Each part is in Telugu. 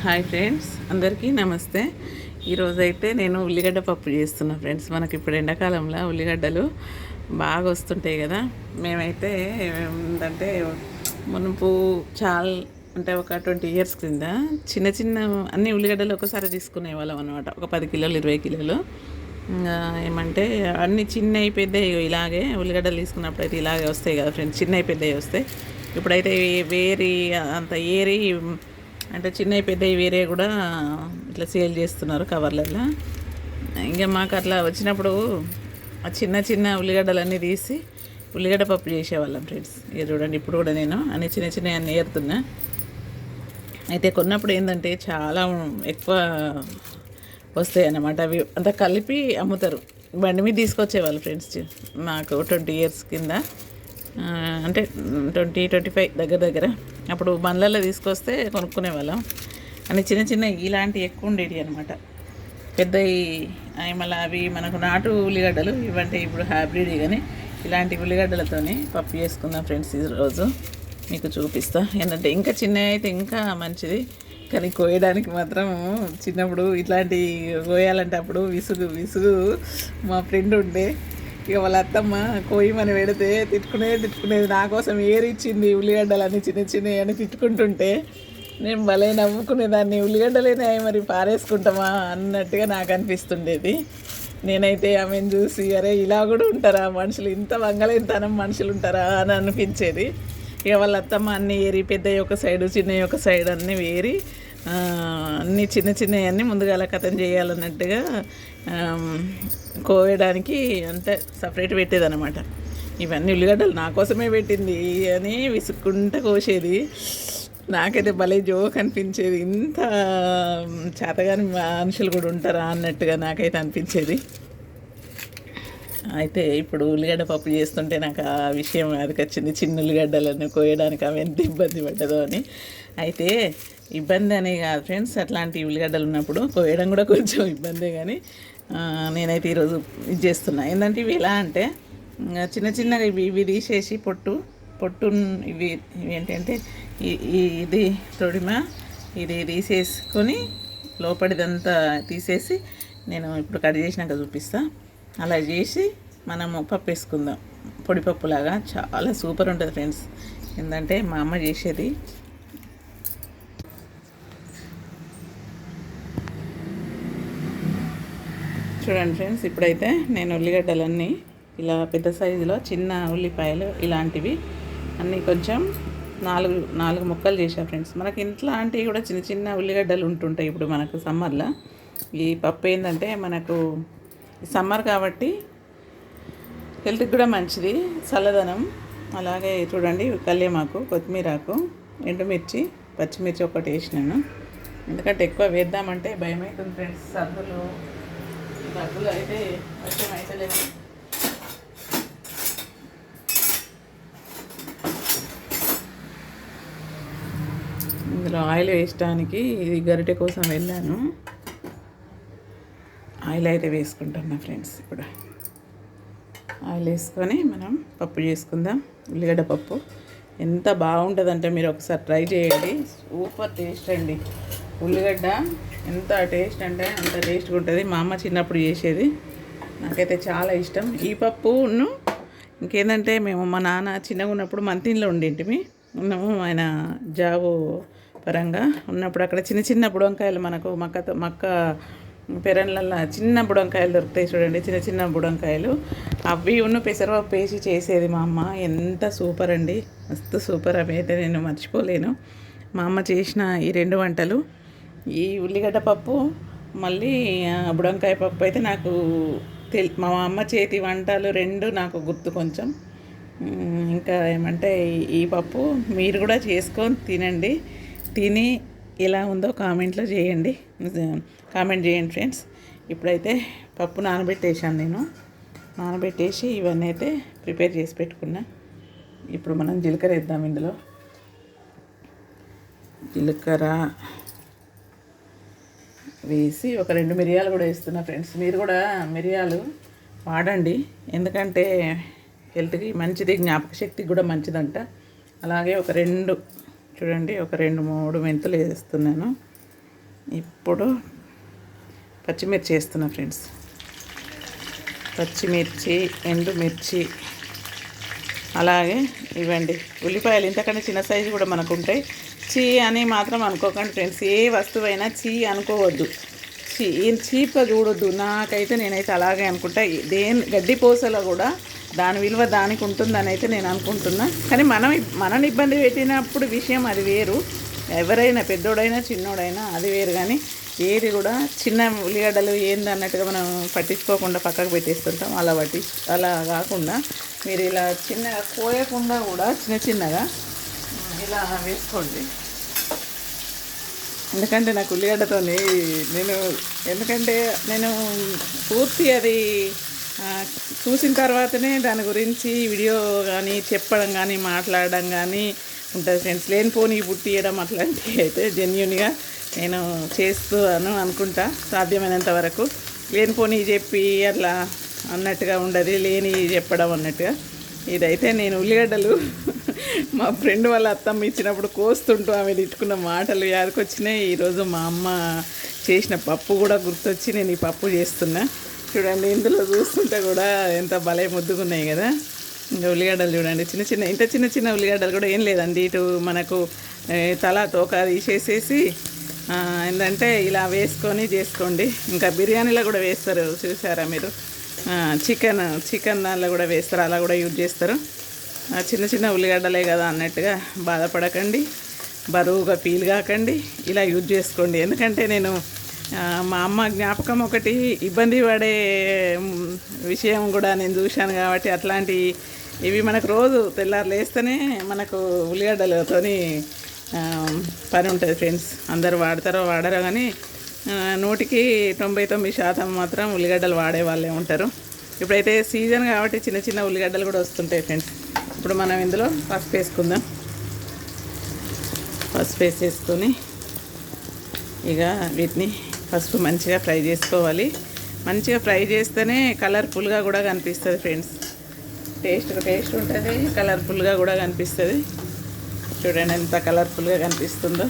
హాయ్ ఫ్రెండ్స్, అందరికీ నమస్తే. ఈరోజైతే నేను ఉల్లిగడ్డ పప్పు చేస్తున్నా ఫ్రెండ్స్. మనకి ఇప్పుడు ఎండాకాలంలో ఉల్లిగడ్డలు బాగా వస్తుంటాయి కదా. మేమైతే ఏంటంటే మునుపు చాలా అంటే ఒక 20 ఇయర్స్ క్రింద చిన్న చిన్న అన్ని ఉల్లిగడ్డలు ఒకసారి తీసుకునే వాళ్ళం అనమాట. ఒక 10 కిలోలు 20 కిలోలు ఏమంటే అన్ని చిన్నవి పెద్దవి ఇలాగే ఉల్లిగడ్డలు తీసుకున్నప్పుడు అయితే ఇలాగే వస్తాయి కదా ఫ్రెండ్స్. చిన్నవి పెద్దవి వస్తాయి. ఇప్పుడైతే వేరి అంత ఏరి అంటే చిన్నవి పెద్దవి వేరే కూడా ఇట్లా సేల్ చేస్తున్నారు కవర్లలో. ఇంకా మాకు అట్లా వచ్చినప్పుడు ఆ చిన్న చిన్న ఉల్లిగడ్డలన్నీ తీసి ఉల్లిగడ్డ పప్పు చేసేవాళ్ళం ఫ్రెండ్స్. ఇక చూడండి, ఇప్పుడు కూడా నేను అన్ని చిన్న చిన్నవి అన్నీ ఏరుతున్నా. అయితే కొన్నప్పుడు ఏంటంటే చాలా ఎక్కువ వస్తాయి అన్నమాట. అవి అంతా కలిపి అమ్ముతారు. బండి మీద తీసుకొచ్చేవాళ్ళు ఫ్రెండ్స్. నాకు 20 ఇయర్స్ కింద అంటే 25 దగ్గర దగ్గర అప్పుడు బండ్లలో తీసుకొస్తే కొనుక్కునే వాళ్ళం. అని చిన్న చిన్న ఇలాంటివి ఎక్కువ ఉండేవి అనమాట. పెద్దవి మళ్ళీ అవి మనకు నాటు ఉల్లిగడ్డలు ఇవంటే ఇప్పుడు హైబ్రిడ్. కానీ ఇలాంటి ఉల్లిగడ్డలతోని పప్పు చేసుకుందాం ఫ్రెండ్స్. ఈరోజు మీకు చూపిస్తా. ఏంటంటే ఇంకా చిన్నవి అయితే ఇంకా మంచిది, కానీ కోయడానికి మాత్రం చిన్నప్పుడు ఇట్లాంటి కోయాలంటే అప్పుడు విసుగు. మా ఫ్రెండ్ ఉండే, ఇక వాళ్ళ అత్తమ్మ కోయమని పెడితే తిట్టుకునేది. నా కోసం ఏరిచ్చింది ఉల్లిగడ్డలని చిన్న చిన్నవి అని తిట్టుకుంటుంటే నేను భలే నవ్వుకునేదాన్ని. ఉల్లిగడ్డలేనే మరి పారేసుకుంటామా అన్నట్టుగా నాకు అనిపిస్తుండేది. నేనైతే ఆమెను చూసి అరే ఇలా కూడా ఉంటారా మనుషులు, ఇంత వంగలేనితనం మనుషులు ఉంటారా అని అనిపించేది. ఇక వాళ్ళ అత్తమ్మ అన్నీ ఏరి పెద్దవి ఒక సైడు చిన్నవి ఒక సైడ్ అన్నీ వేరి అన్నీ చిన్న చిన్నవి అన్నీ ముందుగా కథం చేయాలన్నట్టుగా కోయడానికి అంతే సపరేట్ పెట్టేదన్నమాట. ఇవన్నీ ఉల్లిగడ్డలు నా కోసమే పెట్టింది అని విసుక్కుంటూ కోసేది. నాకైతే భలే జోక్ అనిపించేది. ఇంత చేతగాని మనుషులు కూడా ఉంటారా అన్నట్టుగా నాకైతే అనిపించేది. అయితే ఇప్పుడు ఉల్లిగడ్డ పప్పు చేస్తుంటే నాకు ఆ విషయం అదికొచ్చింది. చిన్న ఉల్లిగడ్డలను కోయడానికి అవి ఎంత ఇబ్బంది పడ్డదో అని. అయితే ఇబ్బంది అనే కాదు ఫ్రెండ్స్, అట్లాంటి ఉల్లిగడ్డలు ఉన్నప్పుడు కోయడం కూడా కొంచెం ఇబ్బందే. కానీ నేనైతే ఈరోజు ఇది చేస్తున్నా. ఏంటంటే ఇవి ఎలా అంటే చిన్న చిన్నగా ఇవి తీసేసి పొట్టు ఇవి ఏంటంటే ఇది తొడిమ ఇది తీసేసుకొని లోపలిదంతా తీసేసి నేను ఇప్పుడు కట్ చేసినాక చూపిస్తా. అలా చేసి మనము పప్పు వేసుకుందాం, పొడిపప్పులాగా. చాలా సూపర్ ఉంటుంది ఫ్రెండ్స్. ఏంటంటే మా అమ్మ చేసేది. చూడండి ఫ్రెండ్స్, ఇప్పుడైతే నేను ఉల్లిగడ్డలన్నీ ఇలా పెద్ద సైజులో చిన్న ఉల్లిపాయలు ఇలాంటివి అన్నీ కొంచెం నాలుగు ముక్కలు చేశాను ఫ్రెండ్స్. మనకి ఇట్లాంటివి కూడా చిన్న చిన్న ఉల్లిగడ్డలు ఉంటుంటాయి. ఇప్పుడు మనకు సమ్మర్లో ఈ పప్పు ఏంటంటే మనకు సమ్మర్ కాబట్టి హెల్త్కి కూడా మంచిది, చల్లదనం. అలాగే చూడండి, కల్లేమాకు, కొత్తిమీరాకు, ఎండుమిర్చి, పచ్చిమిర్చి ఒకటి వేసినాను. ఎందుకంటే ఎక్కువ వేద్దామంటే భయం అవుతుంది ఫ్రెండ్స్. దగ్గులు అయితే కొంచెం అవుతలేవు. ఇందులో ఆయిల్ వేయడానికి ఇది గరిటె కోసం వెళ్ళాను. ఆయిల్ అయితే వేసుకుంటున్నా ఫ్రెండ్స్. ఇప్పుడు ఆయిల్ వేసుకొని మనం పప్పు చేసుకుందాం. ఉల్లిగడ్డ పప్పు ఎంత బాగుంటుందంటే మీరు ఒకసారి ట్రై చేయండి. సూపర్ టేస్ట్ అండి. ఉల్లిగడ్డ ఎంత టేస్ట్ అంటే అంత టేస్ట్గా ఉంటుంది. మా అమ్మ చిన్నప్పుడు చేసేది, నాకైతే చాలా ఇష్టం ఈ పప్పును. ఇంకేంటంటే మేము మా నాన్న చిన్నగా ఉన్నప్పుడు మంతిన్లో ఉన్నాము. ఆయన జాబు పరంగా ఉన్నప్పుడు అక్కడ చిన్న చిన్న బుడంకాయలు మనకు మక్క పెరన్లల్లో చిన్న బుడంకాయలు దొరుకుతాయి చూడండి, చిన్న చిన్న బుడంకాయలు. అవి పెసరపప్పు వేసి చేసేది మా అమ్మ. ఎంత సూపర్ అండి, మస్తు సూపర్. అవి అయితే నేను మర్చిపోలేను. మా అమ్మ చేసిన ఈ 2 వంటలు, ఈ ఉల్లిగడ్డ పప్పు మళ్ళీ బుడంకాయ పప్పు అయితే నాకు మా అమ్మ చేతి వంటలు 2 నాకు గుర్తు కొంచెం. ఇంకా ఏమంటే ఈ పప్పు మీరు కూడా చేసుకొని తినండి. తిని ఎలా ఉందో కామెంట్ చేయండి ఫ్రెండ్స్. ఇప్పుడైతే పప్పు నానబెట్టేసాను నేను. నానబెట్టేసి ఇవన్నీ అయితే ప్రిపేర్ చేసి పెట్టుకున్నా. ఇప్పుడు మనం జీలకర్ర వేద్దాం. ఇందులో జీలకర్ర వేసి ఒక 2 మిరియాలు కూడా వేస్తున్నా ఫ్రెండ్స్. మీరు కూడా మిరియాలు వాడండి, ఎందుకంటే హెల్త్కి మంచిది, జ్ఞాపక శక్తికి కూడా మంచిదంట. అలాగే ఒక 2 చూడండి, ఒక 2-3 మెంతులు వేస్తున్నాను. ఇప్పుడు పచ్చిమిర్చి వేస్తున్నా ఫ్రెండ్స్. పచ్చిమిర్చి, ఎండుమిర్చి, అలాగే ఇవ్వండి ఉల్లిపాయలు. ఇంతకంటే చిన్న సైజు కూడా మనకు ఉంటాయి. చీ అని మాత్రం అనుకోకండి ఫ్రెండ్స్. ఏ వస్తువైనా చీ అనుకోవద్దు, చీప్గా చూడొద్దు. నేనైతే అలాగే అనుకుంటా. గడ్డి పోసలో కూడా దాని విలువ దానికి ఉంటుందని అయితే నేను అనుకుంటున్నా. కానీ మనని ఇబ్బంది పెట్టినప్పుడు విషయం అది వేరు. ఎవరైనా పెద్దోడైనా చిన్నోడైనా అది వేరు. కానీ ఏది కూడా చిన్న ఉల్లిగడ్డలు ఏంది అన్నట్టుగా మనం పట్టించుకోకుండా పక్కకు పెట్టేస్తుంటాం. అలా కాకుండా మీరు ఇలా చిన్నగా కోయకుండా కూడా చిన్నగా ఇలా వేసుకోండి. ఎందుకంటే నాకు ఉల్లిగడ్డతో నేను పూర్తి అది చూసిన తర్వాతనే దాని గురించి వీడియో కానీ చెప్పడం కానీ మాట్లాడడం కానీ ఉంటుంది ఫ్రెండ్స్. లేనిపోని పుట్టియడం అట్లాంటివి అయితే జెన్యున్గా నేను చేస్తాను అనుకుంటా సాధ్యమైనంత వరకు. లేనిపోని చెప్పి అట్లా అన్నట్టుగా ఉండదు, లేని చెప్పడం అన్నట్టుగా. ఇదైతే నేను ఉల్లిగడ్డలు మా ఫ్రెండ్ వాళ్ళ అత్తమ్మ ఇచ్చినప్పుడు కోస్తుంటూ ఆమె తిట్టుకున్న మాటలు యాదకొచ్చినాయి. ఈరోజు మా అమ్మ చేసిన పప్పు కూడా గుర్తొచ్చి నేను ఈ పప్పు చేస్తున్నా. చూడండి, ఇందులో చూస్తుంటే కూడా ఎంత భలే ముద్దుగున్నాయి కదా. ఇంకా ఉల్లిగడ్డలు చూడండి, చిన్న చిన్న ఉల్లిగడ్డలు కూడా ఏం లేదండి. ఇటు మనకు తల తోక తీసేసేసి ఏంటంటే ఇలా వేసుకొని చేసుకోండి. ఇంకా బిర్యానీలో కూడా వేస్తారు, చూసారా మీరు? చికెన్ దానిలో కూడా వేస్తారు, అలా కూడా యూజ్ చేస్తారు. చిన్న ఉల్లిగడ్డలే కదా అన్నట్టుగా బాధపడకండి, బరువుగా ఫీల్ కాకండి, ఇలా యూజ్ చేసుకోండి. ఎందుకంటే నేను మా అమ్మ జ్ఞాపకం ఒకటి ఇబ్బంది పడే విషయం కూడా నేను చూశాను కాబట్టి అట్లాంటి ఇవి మనకు రోజు తెల్లారు లేస్తేనే మనకు ఉల్లిగడ్డలతో పని ఉంటుంది ఫ్రెండ్స్. అందరు వాడతారో వాడరో కానీ 99% మాత్రం ఉల్లిగడ్డలు వాడే వాళ్ళే ఉంటారు. ఇప్పుడైతే సీజన్ కాబట్టి చిన్న ఉల్లిగడ్డలు కూడా వస్తుంటాయి ఫ్రెండ్స్. ఇప్పుడు మనం ఇందులో పసుపు వేసుకుందాం. పసుపు వేసేసుకొని ఇక వీటిని ఫస్ట్ మంచిగా ఫ్రై చేసుకోవాలి. మంచిగా ఫ్రై చేస్తేనే కలర్ఫుల్గా కూడా కనిపిస్తుంది ఫ్రెండ్స్. టేస్ట్ ఉంటుంది, కలర్ఫుల్గా కూడా కనిపిస్తుంది. చూడండి ఎంత కలర్ఫుల్గా కనిపిస్తుందో.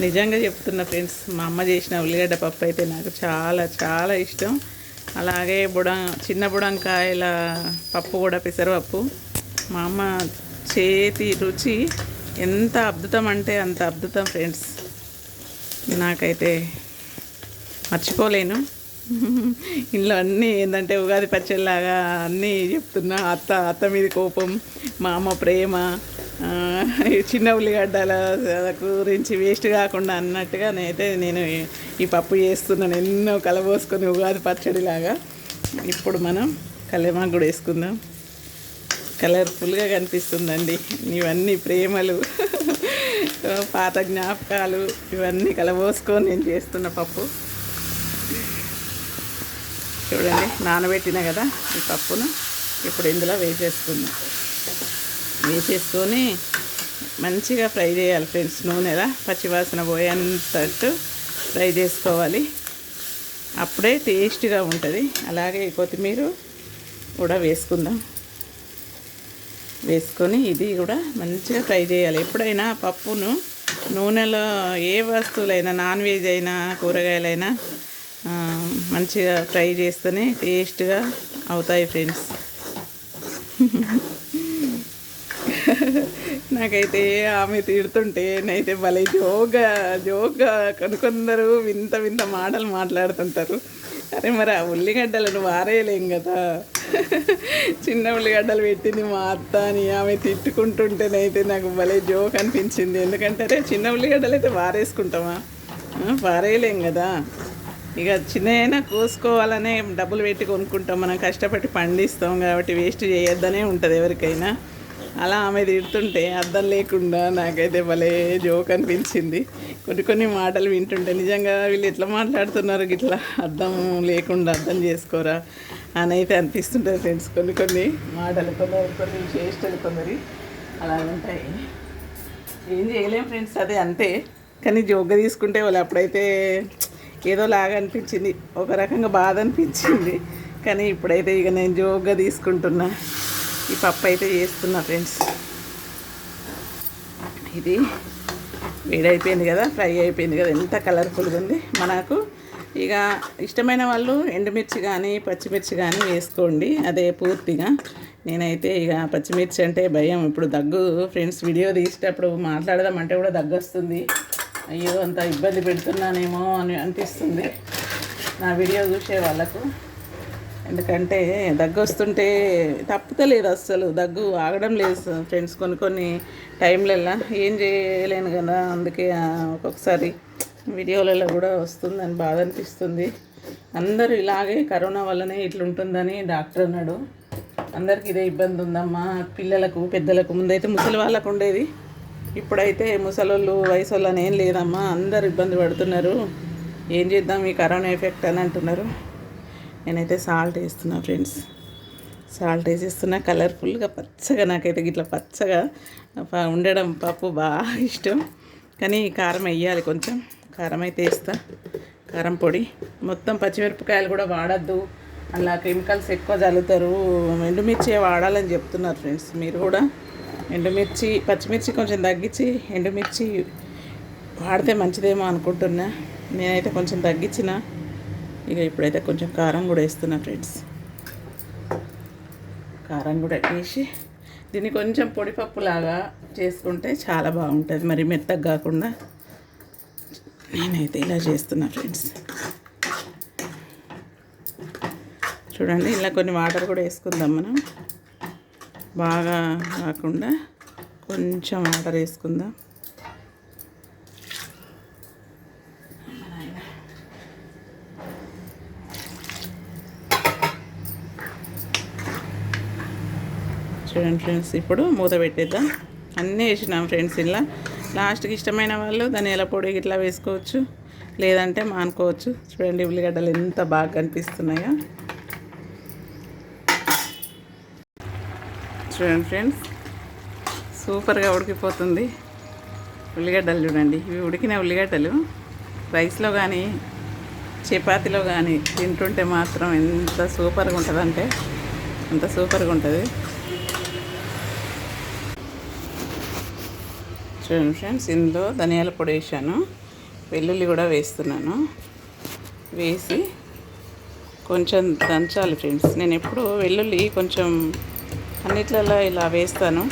నిజంగా చెప్తున్నా ఫ్రెండ్స్, మా అమ్మ చేసిన ఉల్లిగడ్డ పప్పు అయితే నాకు చాలా ఇష్టం. అలాగే చిన్న బుడంకాయల పప్పు కూడా, పెసరపప్పు, మా అమ్మ చేతి రుచి ఎంత అద్భుతం అంటే అంత అద్భుతం ఫ్రెండ్స్. నాకైతే మర్చిపోలేను. ఇంట్లో అన్నీ ఏంటంటే ఉగాది పచ్చడిలాగా అన్నీ చెప్తున్నా. అత్త మీద కోపం, మా అమ్మ ప్రేమ, చిన్న ఉల్లిగడ్డల గురించి వేస్ట్ కాకుండా అన్నట్టుగా నేను ఈ పప్పు చేస్తున్నాను, ఎన్నో కలబోసుకొని ఉగాది పచ్చడిలాగా. ఇప్పుడు మనం కల్యామాకు కూడా వేసుకుందాం. కలర్ఫుల్గా కనిపిస్తుందండి. ఇవన్నీ ప్రేమలు, పాత జ్ఞాపకాలు ఇవన్నీ కలబోసుకొని నేను చేస్తున్న పప్పు. చూడండి, నానబెట్టిన కదా ఈ పప్పును ఇప్పుడు ఇందులో వేసేసుకొని మంచిగా ఫ్రై చేయాలి ఫ్రెండ్స్. నూనెలా పచ్చివాసన పోయేంతట్టు ఫ్రై చేసుకోవాలి, అప్పుడే టేస్ట్గా ఉంటుంది. అలాగే కొత్తిమీర కూడా వేసుకొని ఇది కూడా మంచిగా ఫ్రై చేయాలి. ఎప్పుడైనా పప్పును నూనెలో ఏ వస్తువులైనా, నాన్ వెజ్ అయినా కూరగాయలైనా మంచిగా ఫ్రై చేస్తేనే టేస్ట్గా అవుతాయి ఫ్రెండ్స్. నాకైతే ఆమె తిడుతుంటే నేనైతే భలే జోక్గా కొందరు వింత మాటలు మాట్లాడుతుంటారు. అరే మరి ఆ ఉల్లిగడ్డలను వారేయలేం కదా, చిన్న ఉల్లిగడ్డలు పెట్టింది మా అత్త అని ఆమె తిట్టుకుంటుంటేనైతే నాకు భలే జోక్ అనిపించింది. ఎందుకంటే అరే చిన్న ఉల్లిగడ్డలు అయితే వారేసుకుంటామా, వారేయలేం కదా. ఇక చిన్న కోసుకోవాలనే డబ్బులు పెట్టి కొనుక్కుంటాం, మనం కష్టపడి పండిస్తాం కాబట్టి వేస్ట్ చేయొద్దనే ఉంటుంది ఎవరికైనా. అలా ఆమె తిడుతుంటే అర్థం లేకుండా నాకైతే భలే జోక్ అనిపించింది. కొన్ని మాటలు వింటుంటే నిజంగా వీళ్ళు ఎట్లా మాట్లాడుతున్నారు, ఇట్లా అర్థం లేకుండా అర్థం చేసుకోరా అని అయితే అనిపిస్తుంటుంది ఫ్రెండ్స్. కొన్ని మాటలు కొన్ని చేష్టలు కొందరి అలా ఉంటాయి. ఏం చేయలేం ఫ్రెండ్స్, అదే అంతే. కానీ జోక్గా తీసుకుంటే వాళ్ళు అప్పుడైతే ఏదో లాగా అనిపించింది, ఒక రకంగా బాధ అనిపించింది. కానీ ఇప్పుడైతే ఇక నేను జోక్గా తీసుకుంటున్నా. ఈ పప్పు అయితే చేస్తున్నా ఫ్రెండ్స్. ఇది వేడైపోయింది కదా, ఫ్రై అయిపోయింది కదా, ఎంత కలర్ఫుల్గా ఉంది. మనకు ఇక ఇష్టమైన వాళ్ళు ఎండుమిర్చి కానీ పచ్చిమిర్చి కానీ వేసుకోండి, అదే పూర్తిగా. నేనైతే ఇక పచ్చిమిర్చి అంటే భయం. ఇప్పుడు దగ్గు ఫ్రెండ్స్, వీడియో తీసేటప్పుడు మాట్లాడదామంటే కూడా దగ్గు వస్తుంది. అయ్యో అంత ఇబ్బంది పెడుతున్నానేమో అని అనిపిస్తుంది నా వీడియో చూసే వాళ్ళకు. ఎందుకంటే దగ్గు వస్తుంటే తప్పుతలేదు, అస్సలు దగ్గు ఆగడం లేదు ఫ్రెండ్స్. కొన్ని టైంలల్లో ఏం చేయలేను కదా, అందుకే ఒక్కొక్కసారి వీడియోలలో కూడా వస్తుందని బాధ అనిపిస్తుంది. అందరూ ఇలాగే కరోనా వల్లనే ఇట్లుంటుందని డాక్టర్ అన్నాడు. అందరికీ ఇదే ఇబ్బంది ఉందమ్మా, పిల్లలకు పెద్దలకు. ముందైతే ముసలి వాళ్ళకు ఉండేది, ఇప్పుడైతే ముసలోళ్ళు వయసు వాళ్ళని ఏం లేదమ్మా, అందరు ఇబ్బంది పడుతున్నారు. ఏం చేద్దాం ఈ కరోనా ఎఫెక్ట్ అని అంటున్నారు. నేనైతే సాల్ట్ వేస్తున్నా ఫ్రెండ్స్, సాల్ట్ వేసేస్తున్నా. కలర్ఫుల్గా పచ్చగా, నాకైతే ఇట్లా పచ్చగా ఉండడం పప్పు బాగా ఇష్టం. కానీ కారం వేయాలి, కొంచెం కారం అయితే వేస్తా, కారం పొడి. మొత్తం పచ్చిమిరపకాయలు కూడా వాడద్దు, అలా కెమికల్స్ ఎక్కువ చల్లుతారు. ఎండుమిర్చి వాడాలని చెప్తున్నారు ఫ్రెండ్స్. మీరు కూడా ఎండుమిర్చి పచ్చిమిర్చి కొంచెం తగ్గించి ఎండుమిర్చి వాడితే మంచిదేమో అనుకుంటున్నా. నేనైతే కొంచెం తగ్గించిన. ఇక ఇప్పుడైతే కొంచెం కారం కూడా వేస్తున్నా ఫ్రెండ్స్. కారం కూడా వేసి దీన్ని కొంచెం పొడిపప్పులాగా చేసుకుంటే చాలా బాగుంటుంది, మరి మెత్తగా కాకుండా. నేనైతే ఇలా చేస్తున్నా ఫ్రెండ్స్. చూడండి, ఇలా కొన్ని వాటర్ కూడా వేసుకుందాం మనం. బాగా కాకుండా కొంచెం వాటర్ వేసుకుందాం. చూడండి ఫ్రెండ్స్, ఇప్పుడు మూత పెట్టేద్దాం. అన్నీ వేసినాం ఫ్రెండ్స్. ఇలా లాస్ట్కి ఇష్టమైన వాళ్ళు ధనియాల పొడి ఇట్లా వేసుకోవచ్చు, లేదంటే మానుకోవచ్చు. చూడండి ఉల్లిగడ్డలు ఎంత బాగా కనిపిస్తున్నాయో. చూడండి ఫ్రెండ్స్, సూపర్గా ఉడికిపోతుంది. ఉల్లిగడ్డలు చూడండి, ఇవి ఉడికిన ఉల్లిగడ్డలు రైస్లో కానీ చపాతీలో కానీ తింటుంటే మాత్రం ఎంత సూపర్గా ఉంటుందంటే అంత సూపర్గా ఉంటుంది. చూడండి ఫ్రెండ్స్, ఇందులో ధనియాల పొడి వేసాను, వెల్లుల్లి కూడా వేస్తున్నాను. వేసి కొంచెం దంచాలి ఫ్రెండ్స్. నేను ఎప్పుడు వెల్లుల్లి కొంచెం అన్నిట్లలో ఇలా వేస్తాను.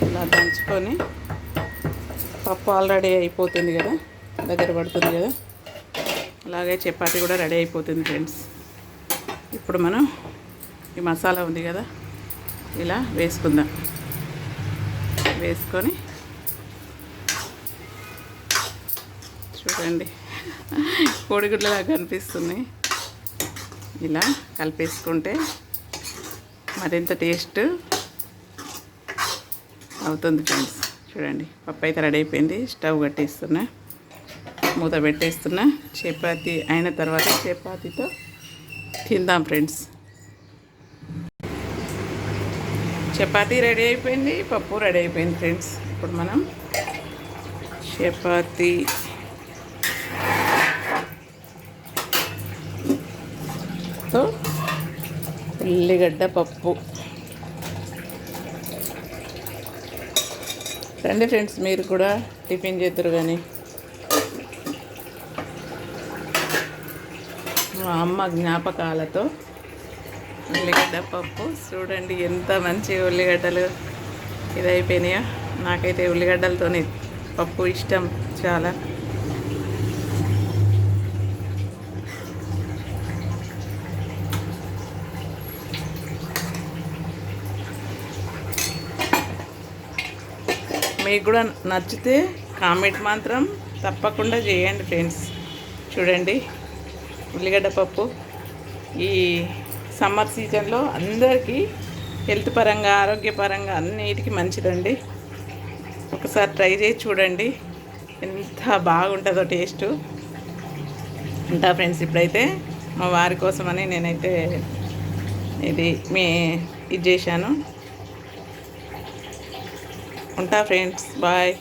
ఇలా దంచుకొని పప్పు ఆల్రెడీ అయిపోతుంది కదా, దగ్గర పడుతుంది కదా, అలాగే చపాతీ కూడా రెడీ అయిపోతుంది ఫ్రెండ్స్. ఇప్పుడు మనం ఈ మసాలా ఉంది కదా, ఇలా వేసుకుందాం. వేసుకొని చూడండి కోడిగుడ్లలా కనిపిస్తున్నాయి. ఇలా కలిపేసుకుంటే మరింత టేస్ట్ అవుతుంది ఫ్రెండ్స్. చూడండి, పప్పు అయితే రెడీ అయిపోయింది. స్టవ్ కట్టేస్తున్నా, మూత పెట్టేస్తున్నా. చపాతీ అయిన తర్వాత చపాతీతో తిందాం ఫ్రెండ్స్. చపాతీ రెడీ అయిపోయింది, పప్పు రెడీ అయిపోయింది ఫ్రెండ్స్. ఇప్పుడు మనం చపాతీతో ఉల్లిగడ్డ పప్పు. రండి ఫ్రెండ్స్, మీరు కూడా టిఫిన్ చేద్దరు కానీ. మా అమ్మ జ్ఞాపకాలతో ఉల్లిగడ్డ పప్పు. చూడండి ఎంత మంచి ఉల్లిగడ్డలు ఇదైపోయినాయో. నాకైతే ఉల్లిగడ్డలతోనే పప్పు ఇష్టం చాలా. మీకు కూడా నచ్చితే కామెంట్ మాత్రం తప్పకుండా చేయండి ఫ్రెండ్స్. చూడండి ఉల్లిగడ్డ పప్పు ఈ సమ్మర్ సీజన్లో అందరికీ హెల్త్ పరంగా ఆరోగ్యపరంగా అన్నిటికీ మంచిదండి. ఒకసారి ట్రై చేసి చూడండి ఎంత బాగుంటుందో టేస్ట్. ఉంటా ఫ్రెండ్స్. ఇప్పుడైతే మా వారి కోసమని నేనైతే ఇది చేశాను. ఉంటా ఫ్రెండ్స్, బాయ్.